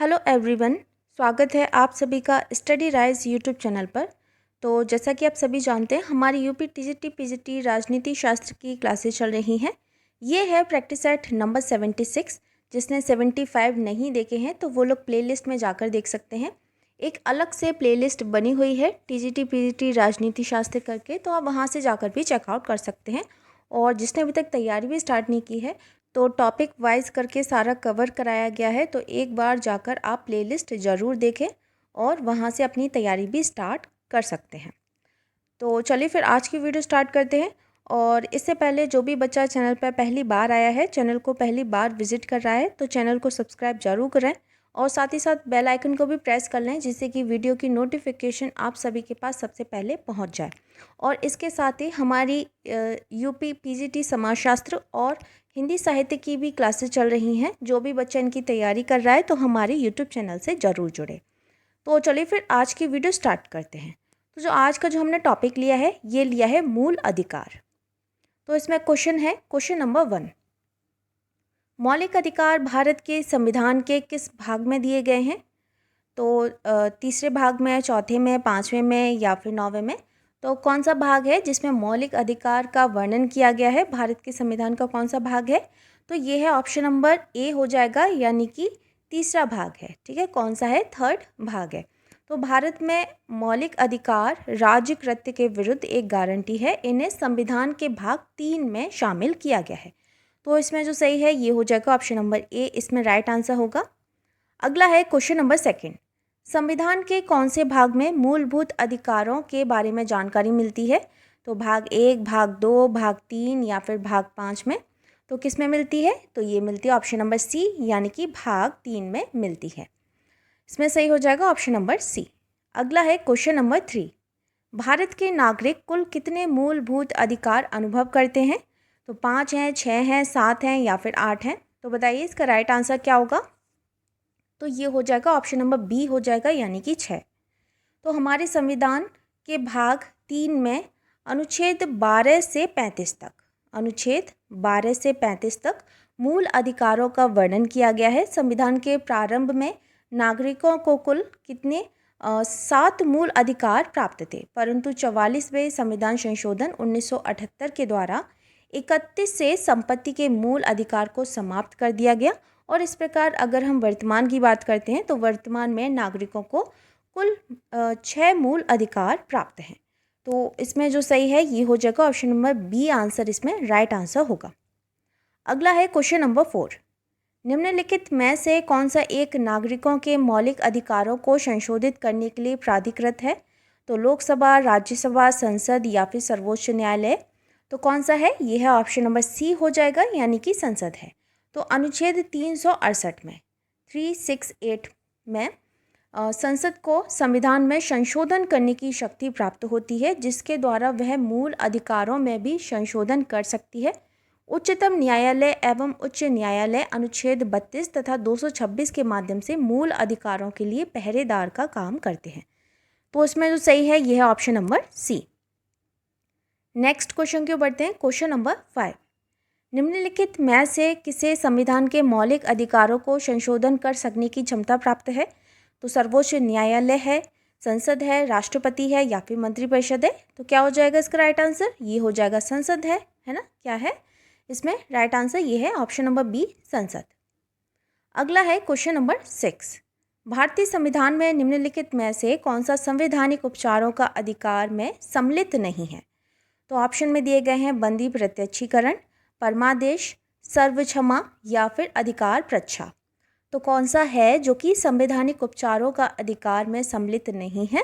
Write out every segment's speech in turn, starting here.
Hello everyone, स्वागत है आप सभी का स्टडी राइज यूट्यूब चैनल पर। तो जैसा कि आप सभी जानते हैं, हमारी यूपी टीजीटी पीजीटी राजनीति शास्त्र की क्लासेस चल रही हैं। ये है प्रैक्टिस सेट नंबर 76। जिसने 75 नहीं देखे हैं तो वो लोग प्लेलिस्ट में जाकर देख सकते हैं। एक अलग से प्लेलिस्ट बनी हुई है टीजीटी पीजीटी राजनीति शास्त्र करके, तो आप वहाँ से जाकर भी चेकआउट कर सकते हैं। और जिसने अभी तक तैयारी भी स्टार्ट नहीं की है तो टॉपिक वाइज करके सारा कवर कराया गया है, तो एक बार जाकर आप प्लेलिस्ट ज़रूर देखें और वहाँ से अपनी तैयारी भी स्टार्ट कर सकते हैं। तो चलिए फिर आज की वीडियो स्टार्ट करते हैं। और इससे पहले जो भी बच्चा चैनल पर पहली बार आया है, चैनल को पहली बार विजिट कर रहा है, तो चैनल को सब्सक्राइब जरूर करें और साथ ही साथ बेल आइकन को भी प्रेस कर लें, जिससे कि वीडियो की नोटिफिकेशन आप सभी के पास सबसे पहले पहुंच जाए। और इसके साथ ही हमारी यूपी पीजीटी समाजशास्त्र और हिंदी साहित्य की भी क्लासेस चल रही हैं। जो भी बच्चा इनकी तैयारी कर रहा है तो हमारे यूट्यूब चैनल से ज़रूर जुड़े। तो चलिए फिर आज की वीडियो स्टार्ट करते हैं। तो जो आज का जो हमने टॉपिक लिया है, ये लिया है मूल अधिकार। तो इसमें क्वेश्चन है, क्वेश्चन नंबर 1, मौलिक अधिकार भारत के संविधान के किस भाग में दिए गए हैं? तो तीसरे भाग में, चौथे में, पाँचवें में या फिर 9वें में? तो कौन सा भाग है जिसमें मौलिक अधिकार का वर्णन किया गया है? भारत के संविधान का कौन सा भाग है? तो ये है ऑप्शन नंबर ए हो जाएगा, यानी कि तीसरा भाग है। ठीक है, कौन सा है? थर्ड भाग है। तो भारत में मौलिक अधिकार राज्य कृत्य के विरुद्ध एक गारंटी है। इन्हें संविधान के भाग 3 में शामिल किया गया है। तो इसमें जो सही है ये हो जाएगा ऑप्शन नंबर ए, इसमें राइट आंसर होगा। अगला है क्वेश्चन नंबर 2, संविधान के कौन से भाग में मूलभूत अधिकारों के बारे में जानकारी मिलती है? तो भाग 1, भाग 2, भाग 3 या फिर भाग 5 में? तो किस में मिलती है? तो ये मिलती है ऑप्शन नंबर सी, यानी कि भाग 3 में मिलती है। इसमें सही हो जाएगा ऑप्शन नंबर सी। अगला है क्वेश्चन नंबर 3, भारत के नागरिक कुल कितने मूलभूत अधिकार अनुभव करते हैं? तो 5 हैं, 6 हैं, 7 हैं या फिर 8 हैं? तो बताइए इसका राइट आंसर क्या होगा? तो ये हो जाएगा ऑप्शन नंबर बी हो जाएगा, यानी कि 6। तो हमारे संविधान के भाग 3 में अनुच्छेद 12 से 35 तक, अनुच्छेद 12 से 35 तक मूल अधिकारों का वर्णन किया गया है। संविधान के प्रारंभ में नागरिकों को कुल कितने 7 मूल अधिकार प्राप्त थे, परंतु 44वें संविधान संशोधन 1978 के द्वारा 31 से संपत्ति के मूल अधिकार को समाप्त कर दिया गया। और इस प्रकार अगर हम वर्तमान की बात करते हैं तो वर्तमान में नागरिकों को कुल 6 मूल अधिकार प्राप्त हैं। तो इसमें जो सही है ये हो जाएगा ऑप्शन नंबर बी, आंसर इसमें राइट आंसर होगा। अगला है क्वेश्चन नंबर 4, निम्नलिखित में से कौन सा एक नागरिकों के मौलिक अधिकारों को संशोधित करने के लिए प्राधिकृत है? तो लोकसभा, राज्यसभा, संसद या फिर सर्वोच्च न्यायालय? तो कौन सा है? ये है ऑप्शन नंबर सी हो जाएगा, यानी कि संसद है। तो अनुच्छेद 368 में, 368 में संसद को संविधान में संशोधन करने की शक्ति प्राप्त होती है, जिसके द्वारा वह मूल अधिकारों में भी संशोधन कर सकती है। उच्चतम न्यायालय एवं उच्च न्यायालय अनुच्छेद 32 तथा 226 के माध्यम से मूल अधिकारों के लिए पहरेदार का काम करते हैं। तो इसमें जो सही है यह है option number C. Next question क्यों बढ़ते हैं, क्वेश्चन नंबर 5, निम्नलिखित में से किसे संविधान के मौलिक अधिकारों को संशोधन कर सकने की क्षमता प्राप्त है? तो सर्वोच्च न्यायालय है, संसद है, राष्ट्रपति है या फिर मंत्रिपरिषद है? तो क्या हो जाएगा इसका राइट आंसर? ये हो जाएगा संसद है ना? क्या है इसमें राइट आंसर? ये है ऑप्शन नंबर बी, संसद। अगला है क्वेश्चन नंबर 6, भारतीय संविधान में निम्नलिखित में से कौन सा संवैधानिक उपचारों का अधिकार में सम्मिलित नहीं है? तो ऑप्शन में दिए गए हैं बंदी प्रत्यक्षीकरण, परमादेश, सर्वक्षमा या फिर अधिकार प्रच्छा। तो कौन सा है जो कि संवैधानिक उपचारों का अधिकार में सम्मिलित नहीं है?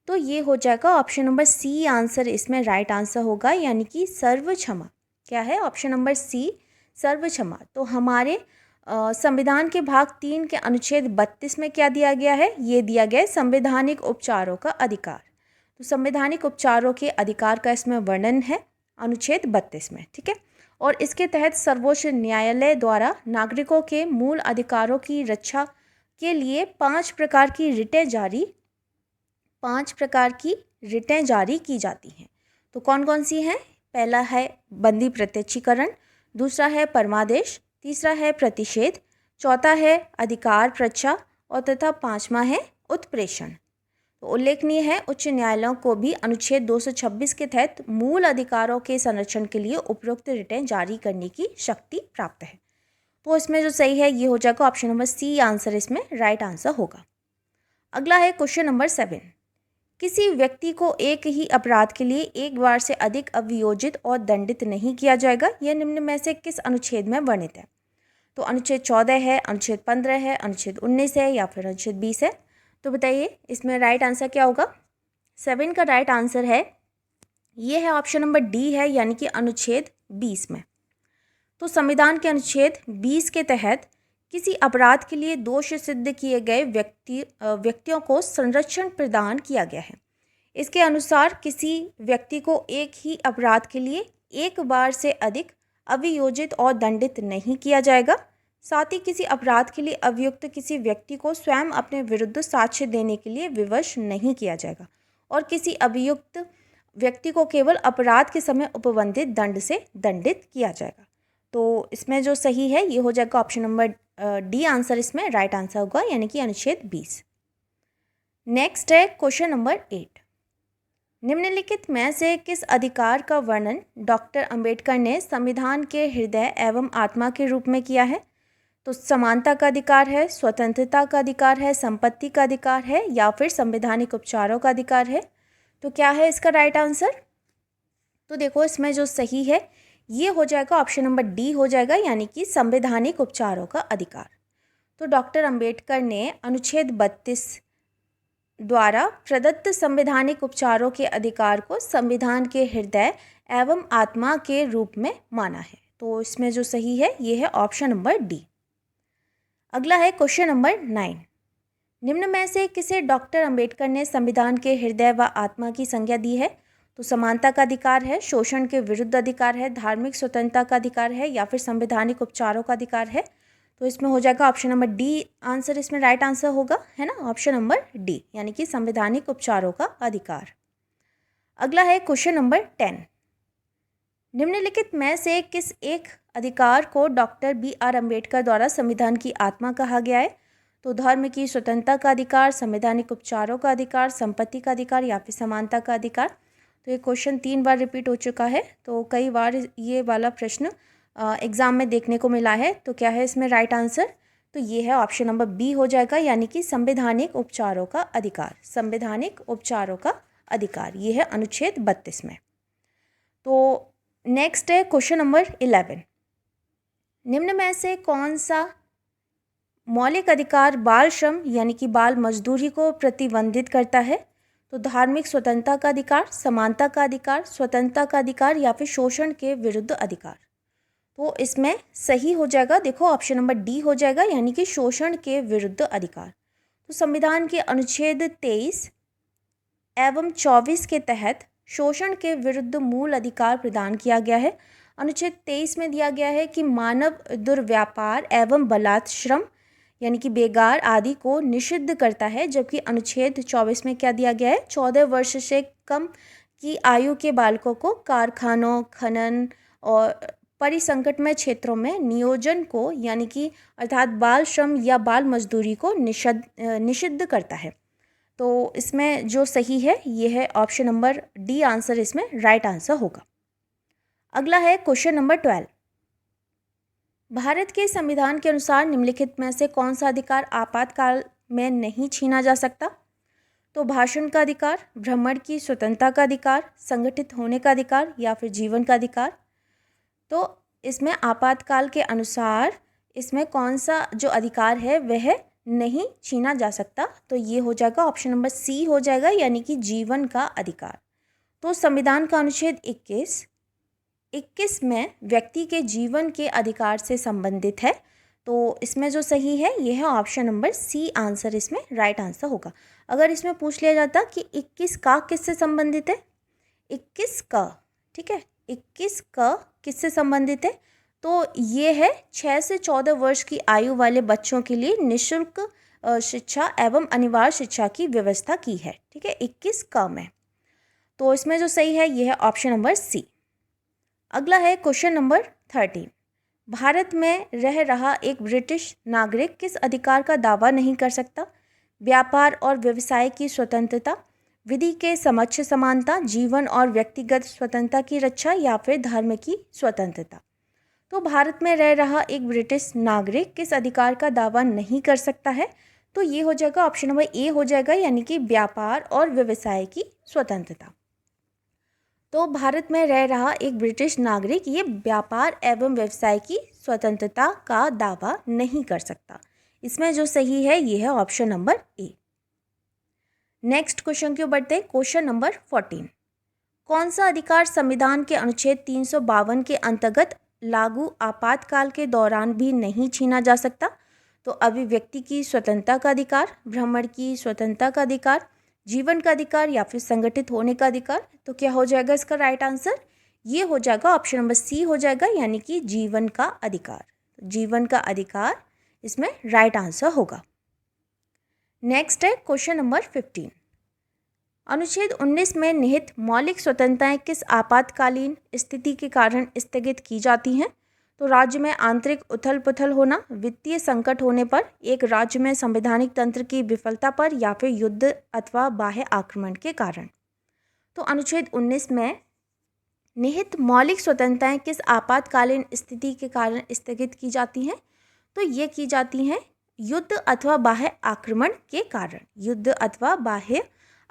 तो ये हो जाएगा ऑप्शन नंबर सी, आंसर इसमें राइट आंसर होगा, यानी कि सर्वक्षमा। क्या है? ऑप्शन नंबर सी, सर्वक्षमा। तो हमारे संविधान के भाग 3 के अनुच्छेद 32 में क्या दिया गया है? ये दिया गया है संवैधानिक उपचारों का अधिकार। तो संवैधानिक उपचारों के अधिकार का इसमें वर्णन है अनुच्छेद 32 में। ठीक है, और इसके तहत सर्वोच्च न्यायालय द्वारा नागरिकों के मूल अधिकारों की रक्षा के लिए 5 प्रकार की रिटें जारी की जाती हैं। तो कौन कौन सी हैं? पहला है बंदी प्रत्यक्षीकरण, दूसरा है परमादेश, तीसरा है प्रतिषेध, चौथा है अधिकार प्रच्छा और तथा 5वां है उत्प्रेषण। तो उल्लेखनीय है उच्च न्यायालयों को भी अनुच्छेद 226 के तहत मूल अधिकारों के संरक्षण के लिए उपयुक्त रिटें जारी करने की शक्ति प्राप्त है। तो इसमें जो सही है ये हो जाएगा ऑप्शन नंबर सी आंसर, इसमें राइट आंसर होगा। अगला है क्वेश्चन नंबर 7। किसी व्यक्ति को एक ही अपराध के लिए एक बार से अधिक अभियोजित और दंडित नहीं किया जाएगा, यह निम्न में से किस अनुच्छेद में वर्णित है? तो अनुच्छेद 14 है, अनुच्छेद 15 है, अनुच्छेद 19 है या फिर अनुच्छेद 20 है? तो बताइए इसमें राइट आंसर क्या होगा? 7 का राइट आंसर है ये है ऑप्शन नंबर डी है, यानी कि अनुच्छेद 20 में। तो संविधान के अनुच्छेद 20 के तहत किसी अपराध के लिए दोष सिद्ध किए गए व्यक्तियों को संरक्षण प्रदान किया गया है। इसके अनुसार किसी व्यक्ति को एक ही अपराध के लिए एक बार से अधिक अभियोजित और दंडित नहीं किया जाएगा। साथ ही किसी अपराध के लिए अभियुक्त किसी व्यक्ति को स्वयं अपने विरुद्ध साक्ष्य देने के लिए विवश नहीं किया जाएगा और किसी अभियुक्त व्यक्ति को केवल अपराध के समय उपबंधित दंड से दंडित किया जाएगा। तो इसमें जो सही है ये हो जाएगा ऑप्शन नंबर डी आंसर, इसमें राइट आंसर होगा, यानी कि अनुच्छेद 20। नेक्स्ट है क्वेश्चन नंबर 8। निम्नलिखित में से किस अधिकार का वर्णन डॉक्टर अंबेडकर ने संविधान के हृदय एवं आत्मा के रूप में किया है? तो समानता का अधिकार है, स्वतंत्रता का अधिकार है, संपत्ति का अधिकार है या फिर संवैधानिक उपचारों का अधिकार है? तो क्या है इसका राइट आंसर? तो देखो इसमें जो सही है ये हो जाएगा ऑप्शन नंबर डी हो जाएगा, यानी कि संवैधानिक उपचारों का अधिकार। तो डॉक्टर अंबेडकर ने अनुच्छेद 32 द्वारा प्रदत्त संवैधानिक उपचारों के अधिकार को संविधान के हृदय एवं आत्मा के रूप में माना है। तो इसमें जो सही है ये है ऑप्शन नंबर डी। अगला है क्वेश्चन नंबर 9। निम्न में से किसे डॉक्टर अंबेडकर ने संविधान के हृदय व आत्मा की संज्ञा दी है? तो समानता का अधिकार है, शोषण के विरुद्ध अधिकार है, धार्मिक स्वतंत्रता का अधिकार है या फिर संवैधानिक उपचारों का अधिकार है? तो इसमें हो जाएगा ऑप्शन नंबर डी आंसर, इसमें राइट आंसर होगा, है ना, ऑप्शन नंबर डी, यानी कि संवैधानिक उपचारों का अधिकार। अगला है क्वेश्चन नंबर 10। निम्नलिखित में से किस एक अधिकार को डॉक्टर BR अम्बेडकर द्वारा संविधान की आत्मा कहा गया है? तो धर्म की स्वतंत्रता का अधिकार, संवैधानिक उपचारों का अधिकार, संपत्ति का अधिकार या फिर समानता का अधिकार? तो ये क्वेश्चन 3 बार रिपीट हो चुका है, तो कई बार ये वाला प्रश्न एग्ज़ाम में देखने को मिला है। तो क्या है इसमें राइट आंसर? तो ये है ऑप्शन नंबर बी हो जाएगा, यानी कि संवैधानिक उपचारों का अधिकार। संवैधानिक उपचारों का अधिकार ये है अनुच्छेद 32 में। तो नेक्स्ट है क्वेश्चन नंबर 11। निम्न में से कौन सा मौलिक अधिकार बाल श्रम यानी कि बाल मजदूरी को प्रतिबंधित करता है? तो धार्मिक स्वतंत्रता का अधिकार, समानता का अधिकार, स्वतंत्रता का अधिकार या फिर शोषण के विरुद्ध अधिकार? तो इसमें सही हो जाएगा, देखो ऑप्शन नंबर डी हो जाएगा, यानी कि शोषण के विरुद्ध अधिकार। तो संविधान के अनुच्छेद 23 एवं 24 के तहत शोषण के विरुद्ध मूल अधिकार प्रदान किया गया है। अनुच्छेद 23 में दिया गया है कि मानव दुर्व्यापार एवं बलात्श्रम यानी कि बेगार आदि को निषिद्ध करता है, जबकि अनुच्छेद 24 में क्या दिया गया है? 14 वर्ष से कम की आयु के बालकों को कारखानों, खनन और परिसंकटमय क्षेत्रों में नियोजन को यानी कि अर्थात बाल श्रम या बाल मजदूरी को निषिद्ध करता है। तो इसमें जो सही है ये है ऑप्शन नंबर डी आंसर, इसमें राइट आंसर होगा। अगला है क्वेश्चन नंबर 12। भारत के संविधान के अनुसार निम्नलिखित में से कौन सा अधिकार आपातकाल में नहीं छीना जा सकता? तो भाषण का अधिकार, भ्रमण की स्वतंत्रता का अधिकार, संगठित होने का अधिकार या फिर जीवन का अधिकार? तो इसमें आपातकाल के अनुसार इसमें कौन सा जो अधिकार है वह नहीं छीना जा सकता? तो ये हो जाएगा ऑप्शन नंबर सी हो जाएगा, यानी कि जीवन का अधिकार। तो संविधान का अनुच्छेद 21 में व्यक्ति के जीवन के अधिकार से संबंधित है। तो इसमें जो सही है ये है ऑप्शन नंबर सी आंसर, इसमें राइट आंसर होगा। अगर इसमें पूछ लिया जाता कि 21 का किससे संबंधित है, 21 का, ठीक है, 21 का किससे संबंधित है? तो ये है 6 से 14 वर्ष की आयु वाले बच्चों के लिए निःशुल्क शिक्षा एवं अनिवार्य शिक्षा की व्यवस्था की है, ठीक है, 21 का में। तो इसमें जो सही है ये है ऑप्शन नंबर सी। अगला है क्वेश्चन नंबर 13। भारत में रह रहा एक ब्रिटिश नागरिक किस अधिकार का दावा नहीं कर सकता? व्यापार और व्यवसाय की स्वतंत्रता, विधि के समक्ष समानता, जीवन और व्यक्तिगत स्वतंत्रता की रक्षा या फिर धर्म की स्वतंत्रता। तो भारत में रह रहा एक ब्रिटिश नागरिक किस अधिकार का दावा नहीं कर सकता है? तो ये हो जाएगा ऑप्शन नंबर ए हो जाएगा, यानी कि व्यापार और व्यवसाय की स्वतंत्रता। तो भारत में रह रहा एक ब्रिटिश नागरिक ये व्यापार एवं व्यवसाय की स्वतंत्रता का दावा नहीं कर सकता। इसमें जो सही है ये है option number A. Next question की ओर बढ़ते हैं। क्वेश्चन नंबर 14, कौन सा अधिकार संविधान के अनुच्छेद 352 के अंतर्गत लागू आपातकाल के दौरान भी नहीं छीना जा सकता? तो अभिव्यक्ति की स्वतंत्रता का अधिकार, भ्रमण की स्वतंत्रता का अधिकार, जीवन का अधिकार या फिर संगठित होने का अधिकार। तो क्या हो जाएगा इसका राइट आंसर? ये हो जाएगा ऑप्शन नंबर सी हो जाएगा, यानी कि जीवन का अधिकार। जीवन का अधिकार इसमें राइट आंसर होगा। नेक्स्ट है क्वेश्चन नंबर 15, अनुच्छेद 19 में निहित मौलिक स्वतंत्रताएं किस आपातकालीन स्थिति के कारण स्थगित की जाती हैं? तो राज्य में आंतरिक उथल पुथल होना, वित्तीय संकट होने पर, एक राज्य में संवैधानिक तंत्र की विफलता पर या फिर युद्ध अथवा बाह्य आक्रमण के कारण। तो अनुच्छेद 19 में निहित मौलिक स्वतंत्रताएं किस आपातकालीन स्थिति के कारण स्थगित की जाती हैं? तो ये की जाती हैं युद्ध अथवा बाह्य आक्रमण के कारण। युद्ध अथवा बाह्य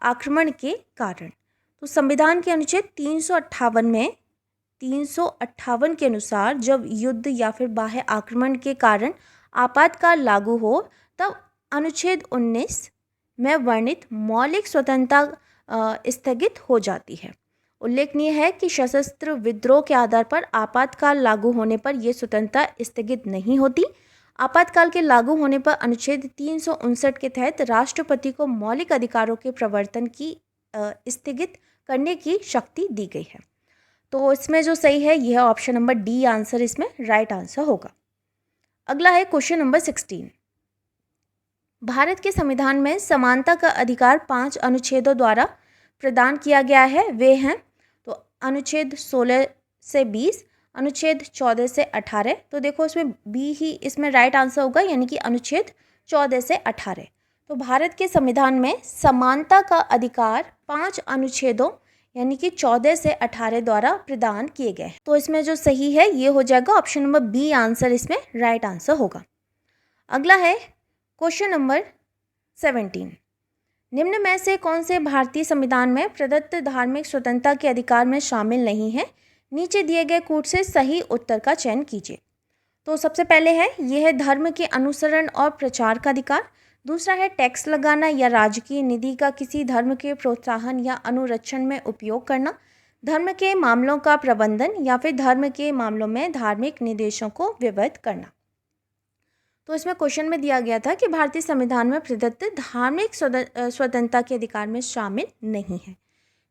आक्रमण के कारण। तो संविधान के अनुच्छेद 358 में 358 के अनुसार जब युद्ध या फिर बाह्य आक्रमण के कारण आपातकाल लागू हो तब अनुच्छेद 19 में वर्णित मौलिक स्वतंत्रता स्थगित हो जाती है। उल्लेखनीय है कि सशस्त्र विद्रोह के आधार पर आपातकाल लागू होने पर यह स्वतंत्रता स्थगित नहीं होती। आपातकाल के लागू होने पर अनुच्छेद 359 के तहत राष्ट्रपति को मौलिक अधिकारों के प्रवर्तन की स्थगित करने की शक्ति दी गई है। तो इसमें जो सही है यह ऑप्शन नंबर डी आंसर इसमें राइट आंसर होगा। अगला है क्वेश्चन नंबर 16, भारत के संविधान में समानता का अधिकार 5 अनुच्छेदों द्वारा प्रदान किया गया है। वे हैं तो अनुच्छेद 16 से 20, अनुच्छेद 14 से 18। तो देखो इसमें बी ही इसमें राइट आंसर होगा, यानी कि अनुच्छेद 14 से 18। तो भारत के संविधान में समानता का अधिकार 5 अनुच्छेदों यानी कि 14 से 18 द्वारा प्रदान किए गए हैं। तो इसमें जो सही है ये हो जाएगा ऑप्शन नंबर बी आंसर इसमें राइट आंसर होगा। अगला है क्वेश्चन नंबर 17, निम्न में से कौन से भारतीय संविधान में प्रदत्त धार्मिक स्वतंत्रता के अधिकार में शामिल नहीं है? नीचे दिए गए कूट से सही उत्तर का चयन कीजिए। तो सबसे पहले है यह है धर्म के अनुसरण और प्रचार का अधिकार। दूसरा है टैक्स लगाना या राजकीय निधि का किसी धर्म के प्रोत्साहन या अनुरक्षण में उपयोग करना, धर्म के मामलों का प्रबंधन या फिर धर्म के मामलों में धार्मिक निर्देशों को विवश करना। तो इसमें क्वेश्चन में दिया गया था कि भारतीय संविधान में प्रदत्त धार्मिक स्वतंत्रता के अधिकार में शामिल नहीं है।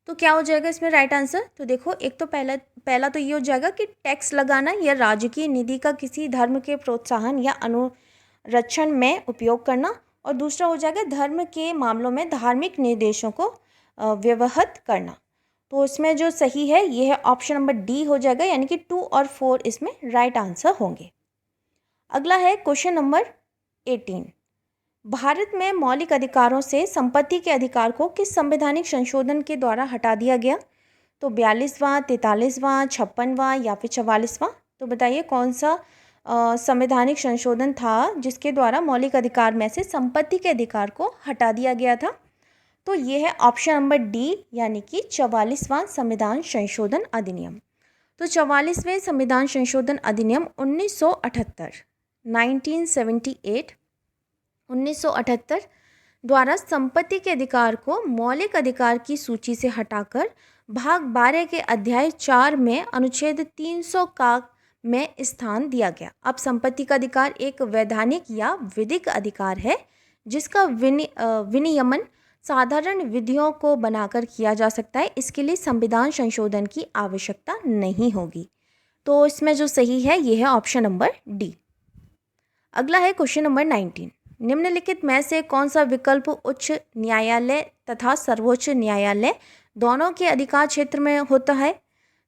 तो क्या हो जाएगा इसमें राइट आंसर? तो देखो एक तो पहला तो ये हो जाएगा कि टैक्स लगाना या राजकीय निधि का किसी धर्म के प्रोत्साहन या अनुरक्षण में उपयोग करना, और दूसरा हो जाएगा धर्म के मामलों में धार्मिक निर्देशों को व्यवहित करना। तो इसमें जो सही है ये है ऑप्शन नंबर डी हो जाएगा, यानी कि 2 और 4 इसमें राइट आंसर होंगे। अगला है क्वेश्चन नंबर 18, भारत में मौलिक अधिकारों से संपत्ति के अधिकार को किस संवैधानिक संशोधन के द्वारा हटा दिया गया? तो 42वां, 43वां, 56वां या फिर 44वां। तो बताइए कौन सा संवैधानिक संशोधन था जिसके द्वारा मौलिक अधिकार में से संपत्ति के अधिकार को हटा दिया गया था? तो ये है ऑप्शन नंबर डी, यानी कि 44वां संविधान संशोधन अधिनियम। तो 44वें संविधान संशोधन अधिनियम 1978 द्वारा संपत्ति के अधिकार को मौलिक अधिकार की सूची से हटाकर भाग 12 के अध्याय 4 में अनुच्छेद 300 का में स्थान दिया गया। अब संपत्ति का अधिकार एक वैधानिक या विधिक अधिकार है जिसका विनियमन साधारण विधियों को बनाकर किया जा सकता है। इसके लिए संविधान संशोधन की आवश्यकता नहीं होगी। तो इसमें जो सही है ये है ऑप्शन नंबर डी। अगला है क्वेश्चन नंबर 19, निम्नलिखित में से कौन सा विकल्प उच्च न्यायालय तथा सर्वोच्च न्यायालय दोनों के अधिकार क्षेत्र में होता है?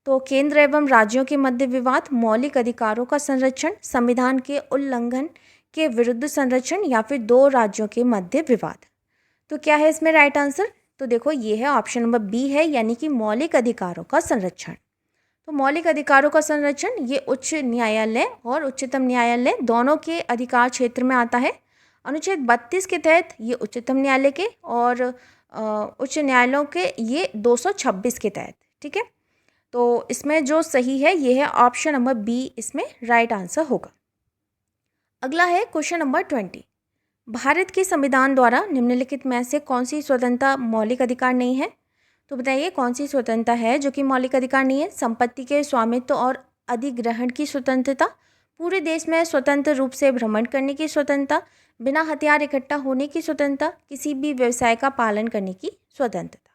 तो केंद्र एवं राज्यों के मध्य विवाद, मौलिक अधिकारों का संरक्षण, संविधान के उल्लंघन के विरुद्ध संरक्षण या फिर दो राज्यों के मध्य विवाद। तो क्या है इसमें राइट आंसर? तो देखो ये है ऑप्शन नंबर बी है, यानी कि मौलिक अधिकारों का संरक्षण। तो मौलिक अधिकारों का संरक्षण ये उच्च न्यायालय और उच्चतम न्यायालय दोनों के अधिकार क्षेत्र में आता है। अनुच्छेद 32 के तहत ये उच्चतम न्यायालय के और उच्च न्यायालयों के ये 226 के तहत। ठीक है, तो इसमें जो सही है ये है ऑप्शन नंबर बी, इसमें राइट आंसर होगा। अगला है क्वेश्चन नंबर 20। भारत के संविधान द्वारा निम्नलिखित में से कौन सी स्वतंत्रता मौलिक अधिकार नहीं है? तो बताइए कौन सी स्वतंत्रता है जो कि मौलिक अधिकार नहीं है? संपत्ति के स्वामित्व और अधिग्रहण की स्वतंत्रता, पूरे देश में स्वतंत्र रूप से भ्रमण करने की स्वतंत्रता, बिना हथियार इकट्ठा होने की स्वतंत्रता, किसी भी व्यवसाय का पालन करने की स्वतंत्रता।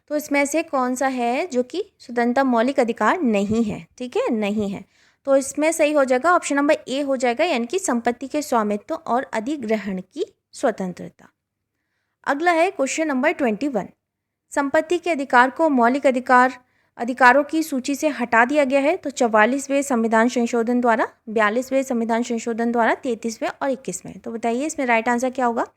तो इसमें से कौन सा है जो कि स्वतंत्रता मौलिक अधिकार नहीं है? ठीक है, नहीं है। तो इसमें सही हो जाएगा ऑप्शन नंबर ए हो जाएगा, यानी कि संपत्ति के स्वामित्व और अधिग्रहण की स्वतंत्रता। अगला है क्वेश्चन नंबर 21। संपत्ति के अधिकार को मौलिक अधिकारों की सूची से हटा दिया गया है। तो 44वें संविधान संशोधन द्वारा, 42वें संविधान संशोधन द्वारा, 33वें और 21वें। तो बताइए इसमें राइट आंसर क्या होगा?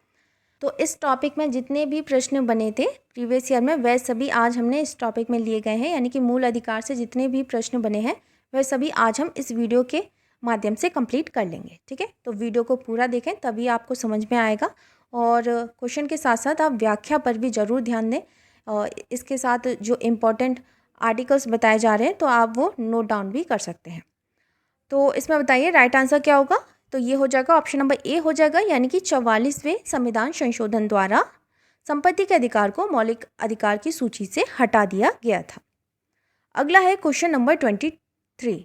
तो इस टॉपिक में जितने भी प्रश्न बने थे प्रीवियस ईयर में वह सभी आज हमने इस टॉपिक में लिए गए हैं, यानी कि मूल अधिकार से जितने भी प्रश्न बने हैं वह सभी आज हम इस वीडियो के माध्यम से कंप्लीट कर लेंगे। ठीक है, तो वीडियो को पूरा देखें तभी आपको समझ में आएगा, और क्वेश्चन के साथ साथ आप व्याख्या पर भी ज़रूर ध्यान दें। इसके साथ जो इम्पोर्टेंट आर्टिकल्स बताए जा रहे हैं तो आप वो नोट डाउन भी कर सकते हैं। तो इसमें बताइए राइट आंसर क्या होगा? तो ये हो जाएगा ऑप्शन नंबर ए हो जाएगा, यानी कि 44वें संविधान संशोधन द्वारा संपत्ति के अधिकार को मौलिक अधिकार की सूची से हटा दिया गया था। अगला है क्वेश्चन नंबर 23।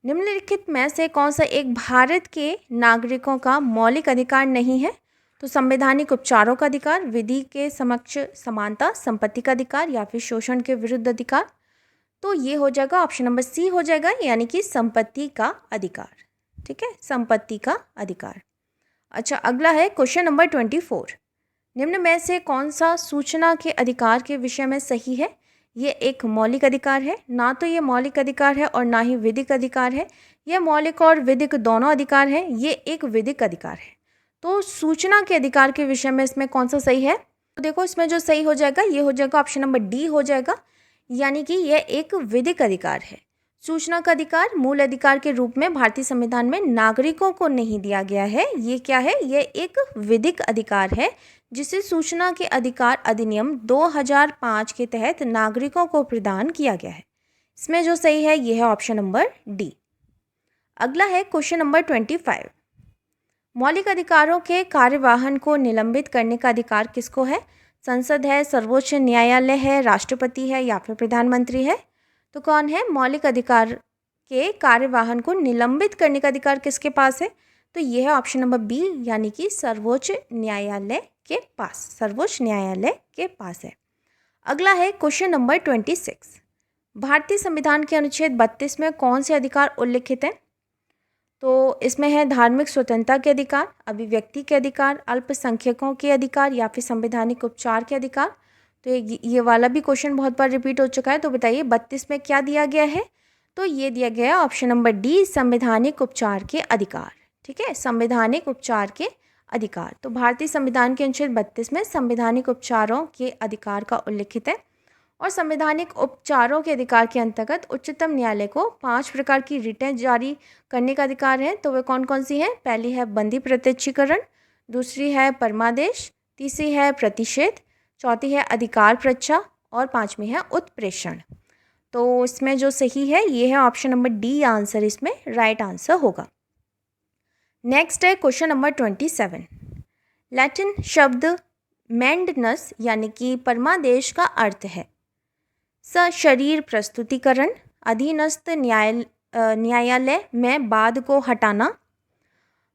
निम्नलिखित में से कौन सा एक भारत के नागरिकों का मौलिक अधिकार नहीं है? तो संवैधानिक उपचारों का अधिकार, विधि के समक्ष समानता, संपत्ति का अधिकार या फिर शोषण के विरुद्ध अधिकार। तो ये हो जाएगा ऑप्शन नंबर सी हो जाएगा, यानी कि संपत्ति का अधिकार। ठीक है, संपत्ति का अधिकार। अच्छा, अगला है क्वेश्चन नंबर 24। निम्न में से कौन सा सूचना के अधिकार के विषय में सही है? ये एक मौलिक अधिकार है, ना तो ये मौलिक अधिकार है और ना ही विधिक अधिकार है। यह मौलिक और विधिक दोनों अधिकार है, ये एक विधिक अधिकार है। तो सूचना के अधिकार के विषय में इसमें कौन सा सही है? तो देखो इसमें जो सही हो जाएगा ये हो जाएगा ऑप्शन नंबर डी हो जाएगा, यानी कि यह एक विधिक अधिकार है। सूचना का अधिकार मूल अधिकार के रूप में भारतीय संविधान में नागरिकों को नहीं दिया गया है। ये क्या है? ये एक विधिक अधिकार है जिसे सूचना के अधिकार अधिनियम 2005 के तहत नागरिकों को प्रदान किया गया है। इसमें जो सही है ये है ऑप्शन नंबर डी। अगला है क्वेश्चन नंबर 25। मौलिक अधिकारों के कार्यवाहन को निलंबित करने का अधिकार किसको है? संसद है, सर्वोच्च न्यायालय है, राष्ट्रपति है या फिर प्रधानमंत्री है? तो कौन है? मौलिक अधिकार के कार्यवाहन को निलंबित करने का अधिकार किसके पास है? तो यह है ऑप्शन नंबर बी, यानी कि सर्वोच्च न्यायालय के पास, सर्वोच्च न्यायालय के पास है। अगला है क्वेश्चन नंबर 26। भारतीय संविधान के अनुच्छेद 32 में कौन से अधिकार उल्लिखित हैं? तो इसमें है धार्मिक स्वतंत्रता के अधिकार, अभिव्यक्ति के अधिकार, अल्पसंख्यकों के अधिकार या फिर संवैधानिक उपचार के अधिकार। तो ये वाला भी क्वेश्चन बहुत बार रिपीट हो चुका है। तो बताइए 32 में क्या दिया गया है? तो ये दिया गया है ऑप्शन नंबर डी, संवैधानिक उपचार के अधिकार। ठीक है, संवैधानिक उपचार के अधिकार। तो भारतीय संविधान के अनुच्छेद 32 में संवैधानिक उपचारों के अधिकार का उल्लिखित है, और संवैधानिक उपचारों के अधिकार के अंतर्गत उच्चतम न्यायालय को 5 प्रकार की रिटें जारी करने का अधिकार है। तो वे कौन कौन सी हैं? पहली है बंदी प्रत्यक्षीकरण, दूसरी है परमादेश, तीसरी है प्रतिषेध, चौथी है अधिकार प्रच्छा और पांचवी है उत्प्रेषण। तो इसमें जो सही है ये है ऑप्शन नंबर डी आंसर, इसमें राइट आंसर होगा। नेक्स्ट है क्वेश्चन नंबर 27। लैटिन शब्द मेंडनस यानी कि परमादेश का अर्थ है सशरीर प्रस्तुतिकरण, अधीनस्थ न्यायालय में वाद को हटाना,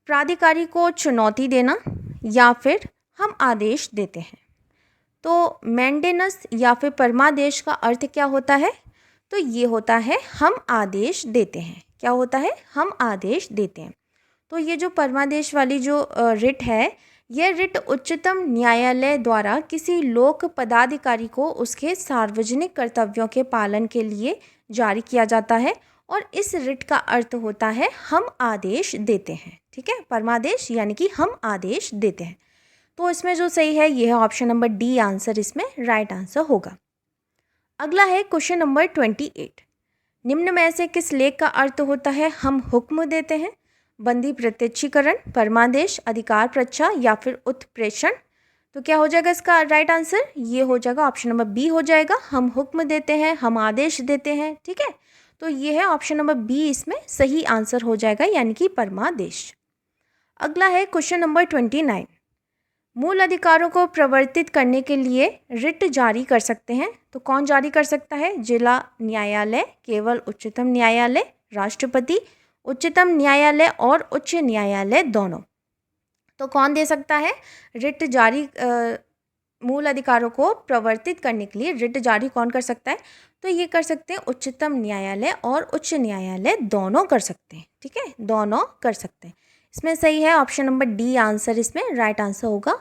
प्राधिकारी को चुनौती देना या फिर हम आदेश देते हैं। तो मेंडेनस या फिर परमादेश का अर्थ क्या होता है? तो ये होता है हम आदेश देते हैं। क्या होता है? हम आदेश देते हैं। तो ये जो परमादेश वाली जो रिट है, यह रिट उच्चतम न्यायालय द्वारा किसी लोक पदाधिकारी को उसके सार्वजनिक कर्तव्यों के पालन के लिए जारी किया जाता है और इस रिट का अर्थ होता है हम आदेश देते हैं। ठीक है, परमादेश यानी कि हम आदेश देते हैं। तो इसमें जो सही है ये है ऑप्शन नंबर डी आंसर इसमें राइट आंसर होगा। अगला है क्वेश्चन नंबर 28। निम्न में से किस लेख का अर्थ होता है हम हुक्म देते हैं? बंदी प्रत्यक्षीकरण, परमादेश, अधिकार प्रच्छा या फिर उत्प्रेषण। तो क्या हो जाएगा इसका राइट आंसर? ये हो जाएगा ऑप्शन नंबर बी हो जाएगा, हम हुक्म देते हैं, हम आदेश देते हैं। ठीक है, तो ये है ऑप्शन नंबर बी इसमें सही आंसर हो जाएगा, यानी कि परमादेश। अगला है क्वेश्चन नंबर 29। मूल अधिकारों को प्रवर्तित करने के लिए रिट जारी कर सकते हैं, तो कौन जारी कर सकता है? जिला न्यायालय, केवल उच्चतम न्यायालय, राष्ट्रपति, उच्चतम न्यायालय और उच्च न्यायालय दोनों। तो कौन दे सकता है रिट जारी? मूल अधिकारों को प्रवर्तित करने के लिए रिट जारी कौन कर सकता है? तो ये कर सकते हैं उच्चतम न्यायालय और उच्च न्यायालय दोनों कर सकते हैं। ठीक है, दोनों कर सकते हैं। इसमें सही है ऑप्शन नंबर डी आंसर इसमें राइट आंसर होगा।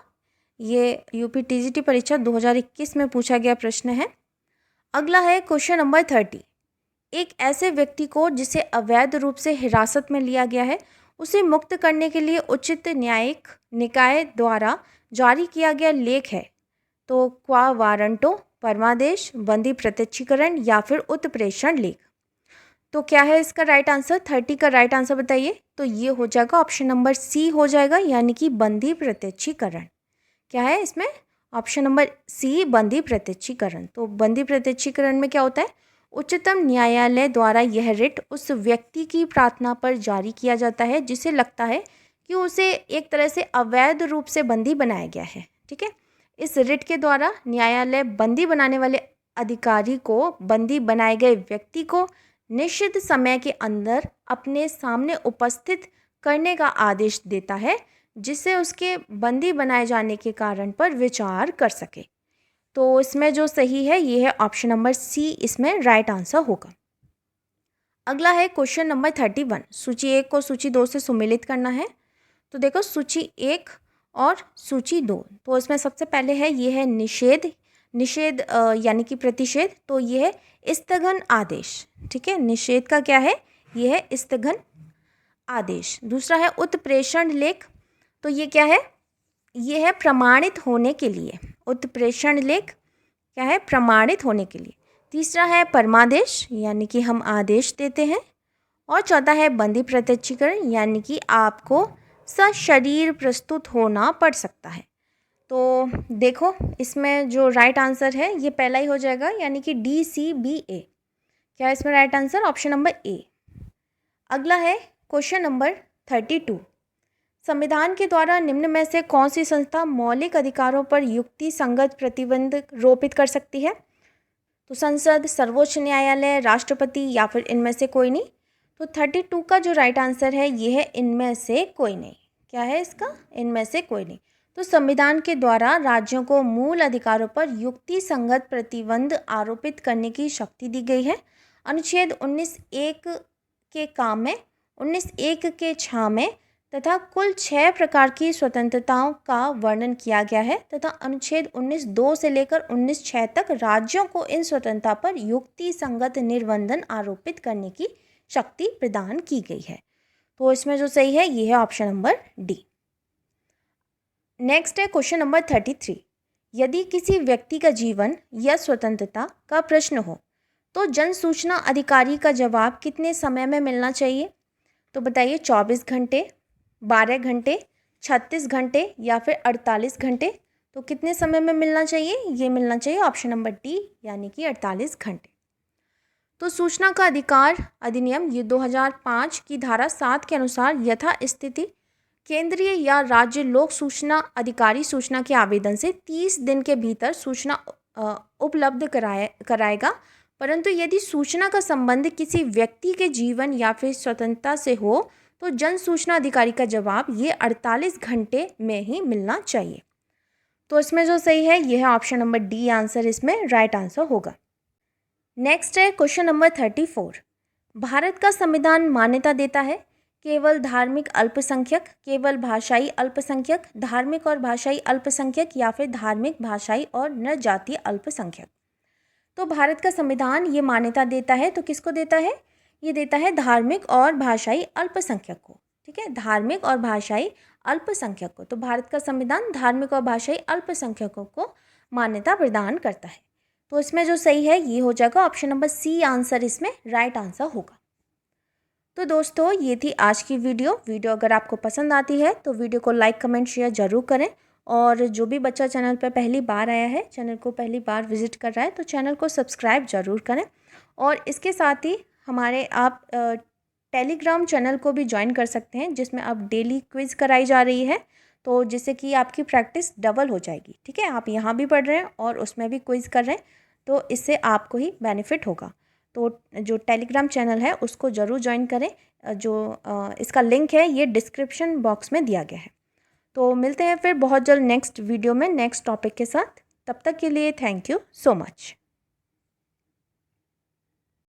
ये यूपी टीजीटी परीक्षा 2021 में पूछा गया प्रश्न है। अगला है क्वेश्चन नंबर 30। एक ऐसे व्यक्ति को जिसे अवैध रूप से हिरासत में लिया गया है उसे मुक्त करने के लिए उचित न्यायिक निकाय द्वारा जारी किया गया लेख है, तो क्वा वारंटो, परमादेश, बंदी प्रत्यक्षीकरण या फिर उत्प्रेषण लेख। तो क्या है इसका राइट आंसर? 30 का राइट आंसर बताइए। तो ये हो जाएगा ऑप्शन नंबर सी हो जाएगा, यानी कि बंदी प्रत्यक्षीकरण। क्या है इसमें? ऑप्शन नंबर सी बंदी प्रत्यक्षीकरण। तो बंदी प्रत्यक्षीकरण में क्या होता है? उच्चतम न्यायालय द्वारा यह रिट उस व्यक्ति की प्रार्थना पर जारी किया जाता है जिसे लगता है कि उसे एक तरह से अवैध रूप से बंदी बनाया गया है। ठीक है, इस रिट के द्वारा न्यायालय बंदी बनाने वाले अधिकारी को बंदी बनाए गए व्यक्ति को निश्चित समय के अंदर अपने सामने उपस्थित करने का आदेश देता है जिससे उसके बंदी बनाए जाने के कारण पर विचार कर सके। तो इसमें जो सही है ये है ऑप्शन नंबर सी इसमें राइट आंसर होगा। अगला है क्वेश्चन नंबर 31। सूची 1 को सूची 2 से सुमेलित करना है। तो देखो सूची 1 और सूची 2, तो इसमें सबसे पहले है ये है निषेध यानी कि प्रतिषेध। तो ये है स्थगन आदेश। ठीक है, निषेध का क्या है? ये है स्थगन आदेश। दूसरा है उत्प्रेषण लेख। तो ये क्या है? ये है प्रमाणित होने के लिए। उत्प्रेषण लेख क्या है? प्रमाणित होने के लिए। तीसरा है परमादेश, यानी कि हम आदेश देते हैं। और चौथा है बंदी प्रत्यक्षीकरण, यानी कि आपको सशरीर प्रस्तुत होना पड़ सकता है। तो देखो इसमें जो राइट आंसर है ये पहला ही हो जाएगा, यानी कि DCBA। क्या है इसमें right answer? Option number A. अगला है क्वेश्चन नंबर 32। संविधान के द्वारा निम्न में से कौन सी संस्था मौलिक अधिकारों पर युक्ति संगत प्रतिबंध रोपित कर सकती है? तो संसद, सर्वोच्च न्यायालय, राष्ट्रपति या फिर इनमें से कोई नहीं। तो 32 का जो राइट आंसर है ये है इनमें से कोई नहीं। क्या है इसका? इनमें से कोई नहीं। तो संविधान के द्वारा राज्यों को मूल अधिकारों पर युक्ति संगत प्रतिबंध आरोपित करने की शक्ति दी गई है। अनुच्छेद 19(1) के काम में, 19(1) के छा में तथा कुल 6 प्रकार की स्वतंत्रताओं का वर्णन किया गया है तथा अनुच्छेद 19(2) से लेकर 19(6) तक राज्यों को इन स्वतंत्रता पर युक्ति संगत निर्बंधन आरोपित करने की शक्ति प्रदान की गई है। तो इसमें जो सही है ये है ऑप्शन नंबर डी। नेक्स्ट है क्वेश्चन नंबर 33। यदि किसी व्यक्ति का जीवन या स्वतंत्रता का प्रश्न हो तो जन सूचना अधिकारी का जवाब कितने समय में मिलना चाहिए? तो बताइए 24 घंटे, 12 घंटे, 36 घंटे या फिर 48 घंटे। तो कितने समय में मिलना चाहिए? ये मिलना चाहिए ऑप्शन नंबर डी, यानी कि 48 घंटे। तो सूचना का अधिकार अधिनियम ये 2005 की धारा 7 के अनुसार यथा स्थिति केंद्रीय या राज्य लोक सूचना अधिकारी सूचना के आवेदन से 30 दिन के भीतर सूचना उपलब्ध कराएगा। परंतु यदि सूचना का संबंध किसी व्यक्ति के जीवन या फिर स्वतंत्रता से हो तो जन सूचना अधिकारी का जवाब ये 48 घंटे में ही मिलना चाहिए। तो इसमें जो सही है यह है ऑप्शन नंबर डी आंसर इसमें राइट आंसर होगा। नेक्स्ट है क्वेश्चन नंबर 34। भारत का संविधान मान्यता देता है केवल धार्मिक अल्पसंख्यक, केवल भाषाई अल्पसंख्यक, धार्मिक और भाषाई अल्पसंख्यक या फिर धार्मिक, भाषाई और नर जातीय अल्पसंख्यक। तो भारत का संविधान ये मान्यता देता है, तो किसको देता है? ये देता है धार्मिक और भाषाई अल्पसंख्यक को। ठीक है, धार्मिक और भाषाई अल्पसंख्यक को। तो भारत का संविधान धार्मिक और भाषाई अल्पसंख्यकों को मान्यता प्रदान करता है। तो इसमें जो सही है ये हो जाएगा ऑप्शन नंबर सी आंसर, इसमें राइट आंसर होगा। तो दोस्तों ये थी आज की वीडियो अगर आपको पसंद आती है तो वीडियो को लाइक कमेंट शेयर ज़रूर करें। और जो भी बच्चा चैनल पर पहली बार आया है, चैनल को पहली बार विजिट कर रहा है, तो चैनल को सब्सक्राइब ज़रूर करें। और इसके साथ ही हमारे आप टेलीग्राम चैनल को भी ज्वाइन कर सकते हैं, जिसमें अब डेली क्विज़ कराई जा रही है, तो जिससे कि आपकी प्रैक्टिस डबल हो जाएगी। ठीक है, आप यहाँ भी पढ़ रहे हैं और उसमें भी क्विज़ कर रहे हैं, तो इससे आपको ही बेनिफिट होगा। तो जो टेलीग्राम चैनल है उसको ज़रूर ज्वाइन करें। जो इसका लिंक है ये डिस्क्रिप्शन बॉक्स में दिया गया है। तो मिलते हैं फिर बहुत जल्द नेक्स्ट वीडियो में नेक्स्ट टॉपिक के साथ। तब तक के लिए थैंक यू सो मच।